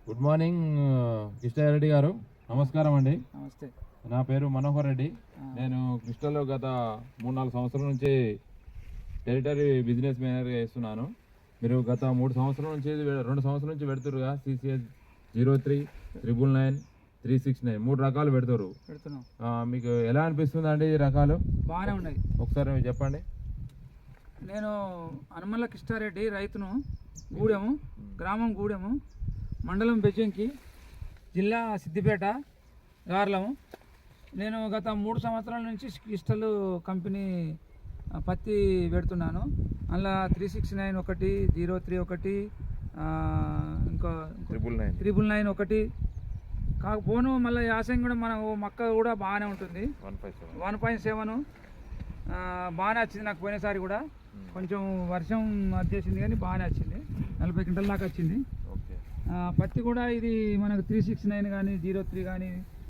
Good morning Krishna Reddy గారు, నమస్కారం అండి. నమస్తే. నా పేరు మనోహర్ రెడ్డి. నేను కృష్ణలో గత 3-4 సంవత్సరాల నుంచి టెరిటరీ బిజినెస్ మేనేజర్గా చేస్తున్నాను. మీరు గత 2 సంవత్సరాల నుంచి పెడుతురుగా CCS 03, 999, 369 3 రకాలు పెడుతురు. మీకు ఎలా అనిపిస్తుంది అండి ఈ రకాలు? బాగానే ఉన్నాయి. ఒకసారి మీరు చెప్పండి. నేను హనుమల్ల కృష్ణారెడ్డి, రైతును, గూడెము, గ్రామం గూడెము, మండలం బెజ్జంకి, జిల్లా సిద్దిపేట, గార్లము. నేను గత 3 సంవత్సరాల నుంచి క్రిస్టల్ కంపెనీ పత్తి పెడుతున్నాను. అందులో 369 ఒకటి, 03 ఒకటి, ఇంకా 999 ఒకటి. కాకపోను మళ్ళీ యాసం కూడా మన మక్క కూడా బాగానే ఉంటుంది. 1.7 బాగానే వచ్చింది నాకు. పోయినసారి కూడా కొంచెం వర్షం వచ్చేసింది కానీ బాగానే వచ్చింది. 40 క్వింటల్ దాకా వచ్చింది. పత్తి కూడా ఇది మనకు 369 కానీ 03 కానీ